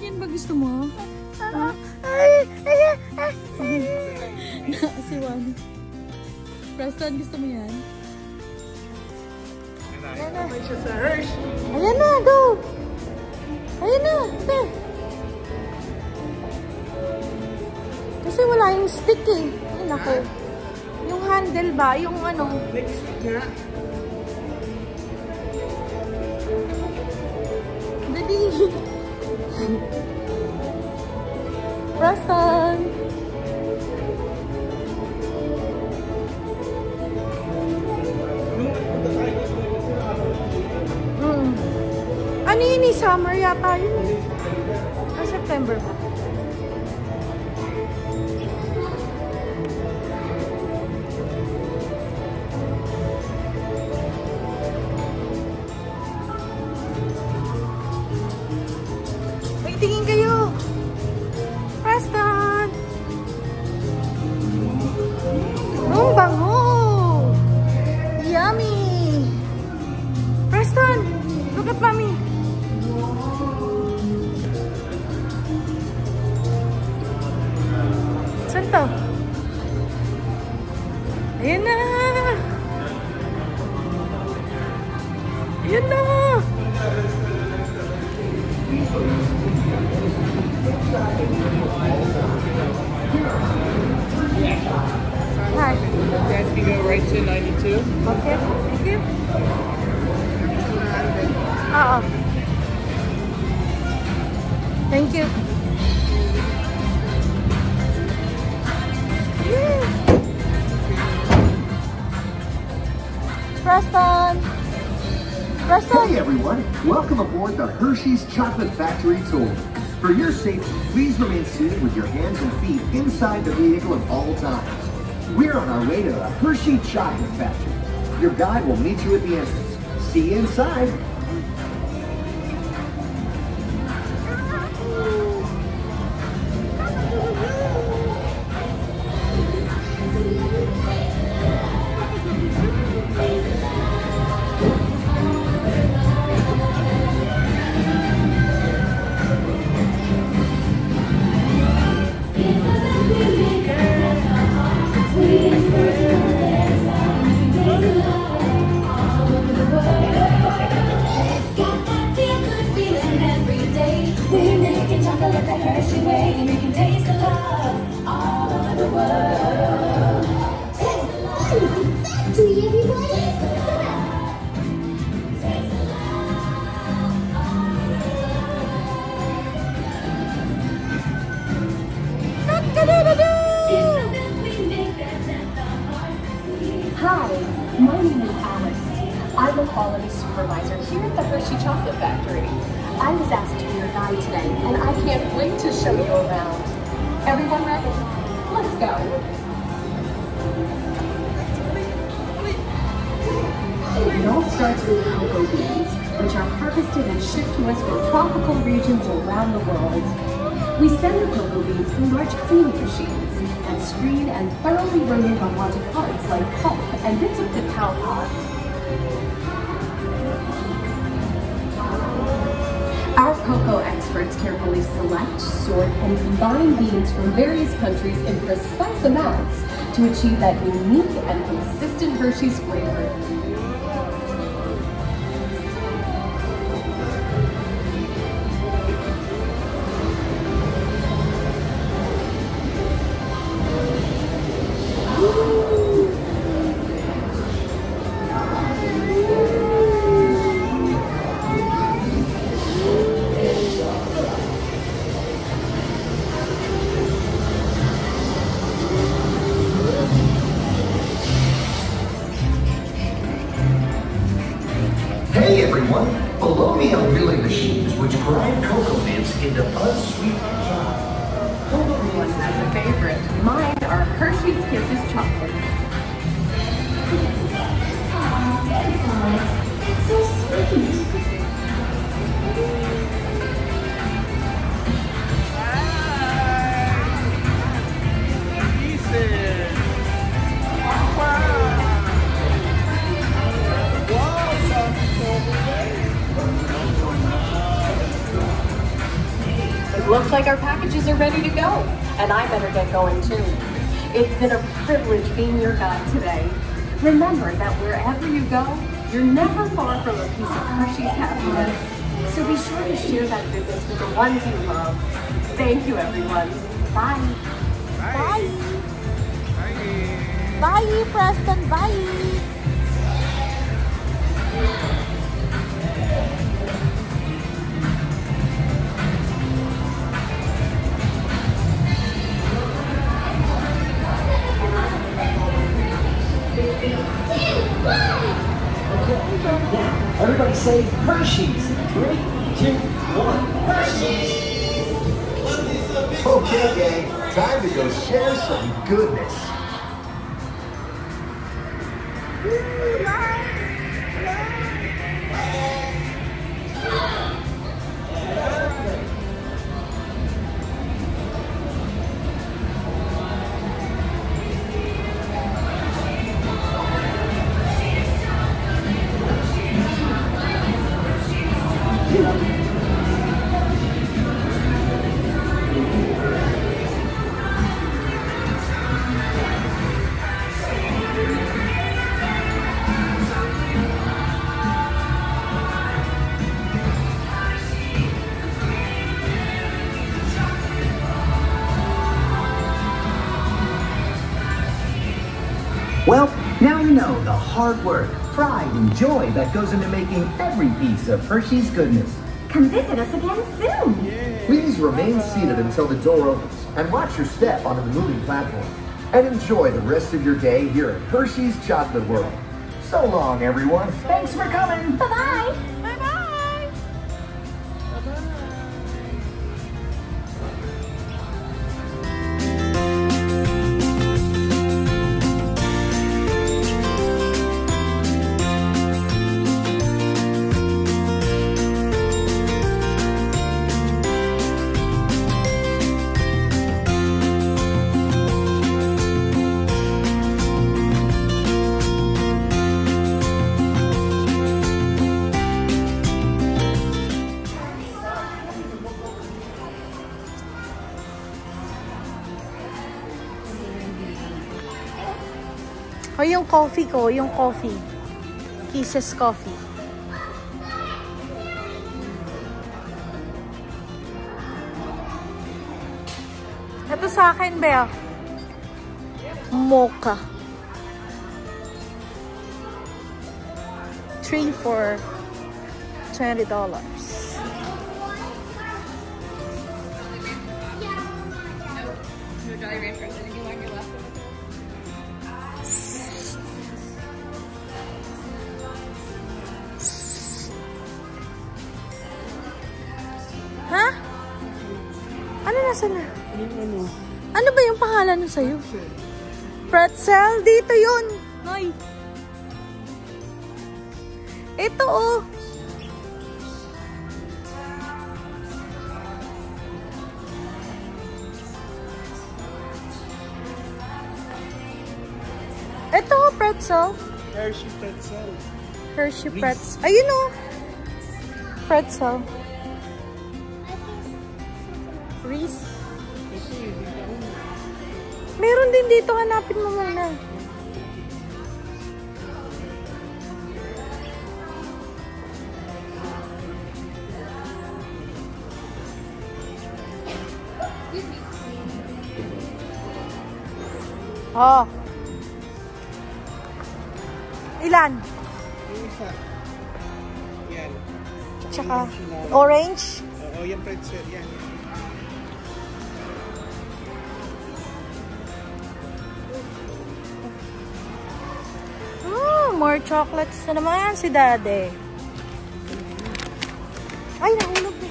Yan ba gusto mo? Si Wani. Preston, gusto mo yan? Ayan na. Ayan na, go! Ayan na, ito. Kasi wala yung stick eh. Ayan ako. Yung handle ba? Yung ano? Next nga. Dali. Preston! Ano yun eh? Summer yata yun eh. September ba? May tingin kayo! Preston! Oh, bango! Yummy! Preston! Look at mommy! Saan to? Ayan na! Ayan na! Hi. Guys can go right to 92. Okay, thank you. Thank you. Preston! Preston! Hey everyone, welcome aboard the Hershey's Chocolate Factory Tour. For your safety, please remain seated with your hands and feet inside the vehicle at all times. We're on our way to the Hershey Chocolate Factory. Your guide will meet you at the entrance. See you inside. Hi, my name is Alex. I'm a quality supervisor here at the Hershey Chocolate Factory. I was asked to be your guide today, and I can't wait to show you around. Everyone ready? Let's go. It all starts with cocoa beans, which are harvested and shipped to us from tropical regions around the world. We send the cocoa beans through large cleaning machines and screen and thoroughly remove unwanted parts like pulp and bits of cacao pod. Our cocoa experts carefully select, sort, and combine beans from various countries in precise amounts to achieve that unique and consistent Hershey's flavor. Hey everyone, below me are milling machines which grind cocoa nibs into unsweetened chocolate. Everyone has a favorite. Mine are Hershey's Kisses chocolate. It's so sweet. It looks like our packages are ready to go, and I better get going too. It's been a privilege being your guide today. Remember that wherever you go, you're never far from a piece of Hershey's happiness. So be sure to share that goodness with the ones you love. Thank you, everyone. Bye. Bye. Bye, Preston. Bye. Now, everybody say Hershey's. 3, 2, 1. Hershey's! Okay, gang. Time to go share some goodness. Well, now you know the hard work, pride, and joy that goes into making every piece of Hershey's goodness. Come visit us again soon. Please remain seated until the door opens and watch your step onto the moving platform. And enjoy the rest of your day here at Hershey's Chocolate World. So long, everyone. Thanks for coming. Bye-bye. Bye-bye. O, yung coffee ko, yung coffee. Kisses coffee. Ito sa akin, Bea. Mocha. 3 for $20. Ha? Ano nasa na? Ano ba yung pangalan nun sa'yo? Pretzel? Dito yun. Noy. Ito oh. Ito oh, pretzel. Hershey pretzel. Hershey pretzel. Ayun oh. Pretzel. Reese. Meron din dito. Hanapin mo muna. Oh. Ilan? Yung isa. Yan. Tsaka orange? Oo, yung pretzel. Yan. More chocolates na naman si Daddy. Ay, nahulog na.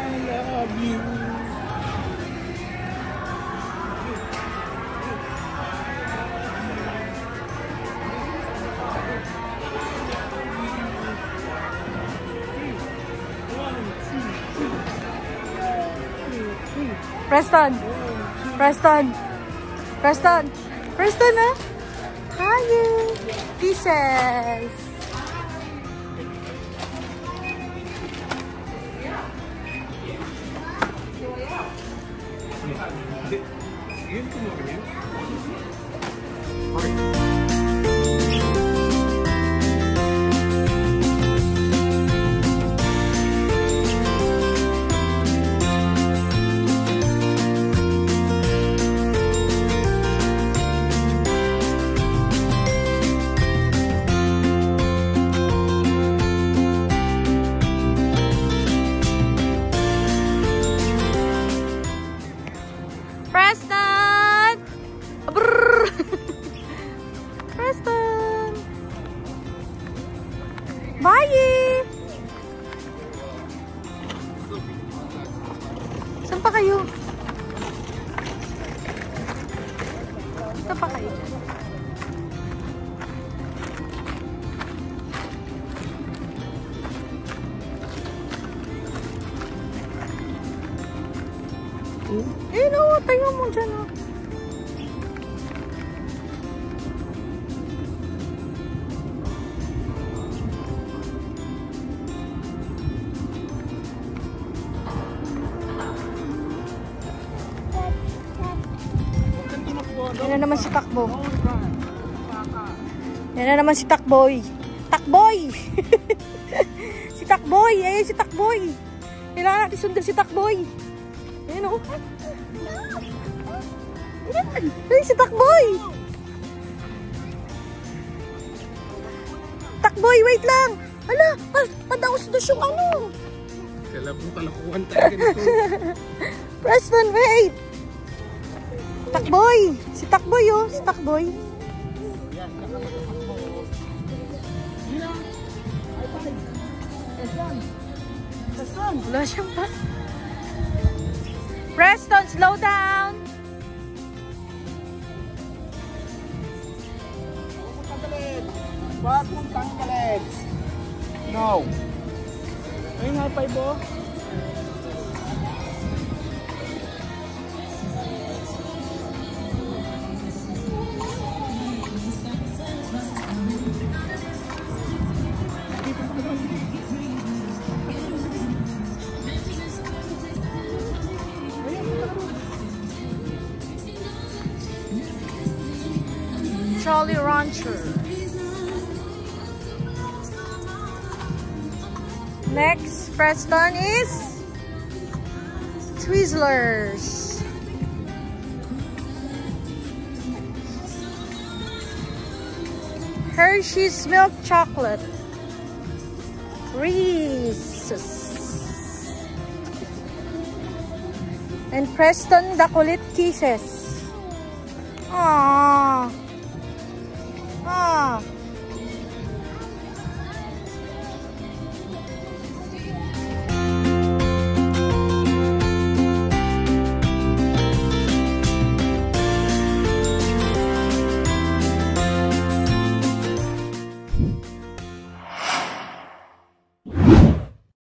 I love you. Preston. Preston. Preston! Preston, ah! Hi! Kisses! Yun ko mo rin. Preston! Brrr! Preston! Bye! Saan pa kayo? Saan pa kayo? Eh, no, tingnan mo dyan, oh. Yan na naman si Takbo. Yan na naman si Takboy. Takboy! Si Takboy! Ayan si Takboy! Kailangan natin sundan si Takboy. Ayan, oh. Ayan si Takboy! Takboy, wait lang! Ala, padaos-dos yung ano. Kailan kong talakuhan talaga nito. Preston, wait! Takboy! Si Takboy, oh. Si Takboy. Wala siyang pa. Preston, slow down! Wag mong tanggalin. No. Ayun nga, Paibo. Jolly Rancher. Next, Preston is Twizzlers. Hershey's Milk Chocolate. Reese's. And Preston the Kulit Kisses. Aww. Ah.